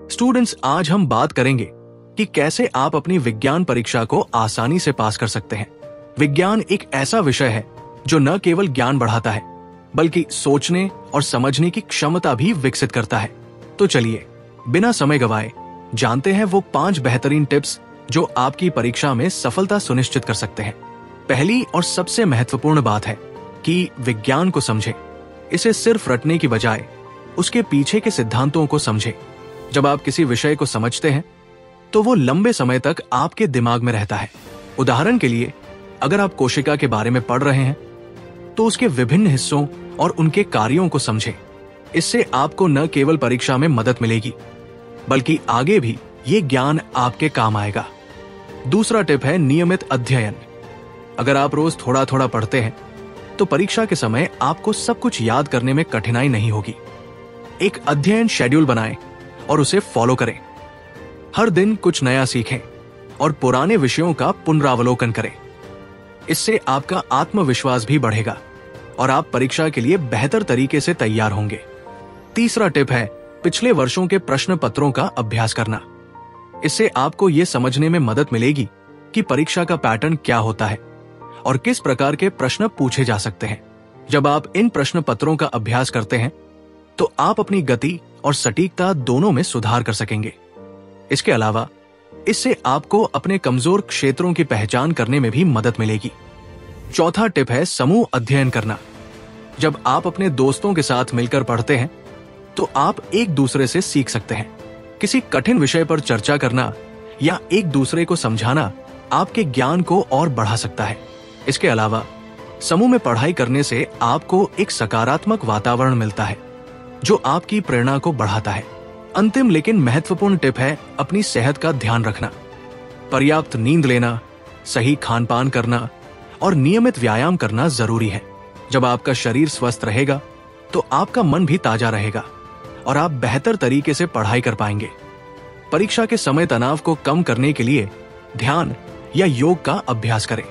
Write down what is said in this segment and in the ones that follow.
Students, आज हम बात करेंगे कि कैसे आप अपनी विज्ञान परीक्षा को आसानी से पास कर सकते हैं। विज्ञान एक ऐसा विषय है जो न केवल ज्ञान बढ़ाता है बल्कि सोचने और समझने की क्षमता भी विकसित करता है। तो चलिए बिना समय गवाए जानते हैं वो 5 बेहतरीन टिप्स जो आपकी परीक्षा में सफलता सुनिश्चित कर सकते हैं। पहली और सबसे महत्वपूर्ण बात है कि विज्ञान को समझें। इसे सिर्फ रटने की बजाय उसके पीछे के सिद्धांतों को समझें। जब आप किसी विषय को समझते हैं तो वो लंबे समय तक आपके दिमाग में रहता है। उदाहरण के लिए, अगर आप कोशिका के बारे में पढ़ रहे हैं तो उसके विभिन्न हिस्सों और उनके कार्यों को समझें। इससे आपको न केवल परीक्षा में मदद मिलेगी बल्कि आगे भी ये ज्ञान आपके काम आएगा। दूसरा टिप है नियमित अध्ययन। अगर आप रोज थोड़ा थोड़ा पढ़ते हैं तो परीक्षा के समय आपको सब कुछ याद करने में कठिनाई नहीं होगी। एक अध्ययन शेड्यूल बनाएं और उसे फॉलो करें। हर दिन कुछ नया सीखें और पुराने विषयों का पुनरावलोकन करें। इससे आपका आत्मविश्वास भी बढ़ेगा और आप परीक्षा के लिए बेहतर तरीके से तैयार होंगे। तीसरा टिप है पिछले वर्षों के प्रश्न पत्रों का अभ्यास करना। इससे आपको यह समझने में मदद मिलेगी कि परीक्षा का पैटर्न क्या होता है और किस प्रकार के प्रश्न पूछे जा सकते हैं। जब आप इन प्रश्न पत्रों का अभ्यास करते हैं तो आप अपनी गति और सटीकता दोनों में सुधार कर सकेंगे। इसके अलावा इससे आपको अपने कमजोर क्षेत्रों की पहचान करने में भी मदद मिलेगी। चौथा टिप है समूह अध्ययन करना। जब आप अपने दोस्तों के साथ मिलकर पढ़ते हैं तो आप एक दूसरे से सीख सकते हैं। किसी कठिन विषय पर चर्चा करना या एक दूसरे को समझाना आपके ज्ञान को और बढ़ा सकता है। इसके अलावा समूह में पढ़ाई करने से आपको एक सकारात्मक वातावरण मिलता है जो आपकी प्रेरणा को बढ़ाता है। अंतिम लेकिन महत्वपूर्ण टिप है अपनी सेहत का ध्यान रखना। पर्याप्त नींद लेना, सही खान पान करना और नियमित व्यायाम करना जरूरी है। जब आपका शरीर स्वस्थ रहेगा तो आपका मन भी ताजा रहेगा और आप बेहतर तरीके से पढ़ाई कर पाएंगे। परीक्षा के समय तनाव को कम करने के लिए ध्यान या योग का अभ्यास करें।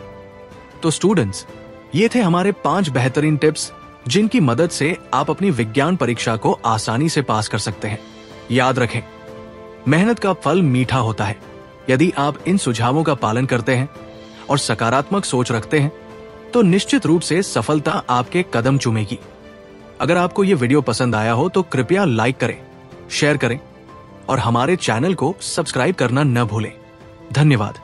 तो स्टूडेंट्स, ये थे हमारे 5 बेहतरीन टिप्स जिनकी मदद से आप अपनी विज्ञान परीक्षा को आसानी से पास कर सकते हैं। याद रखें, मेहनत का फल मीठा होता है। यदि आप इन सुझावों का पालन करते हैं और सकारात्मक सोच रखते हैं तो निश्चित रूप से सफलता आपके कदम चूमेगी। अगर आपको ये वीडियो पसंद आया हो तो कृपया लाइक करें, शेयर करें और हमारे चैनल को सब्सक्राइब करना न भूलें। धन्यवाद।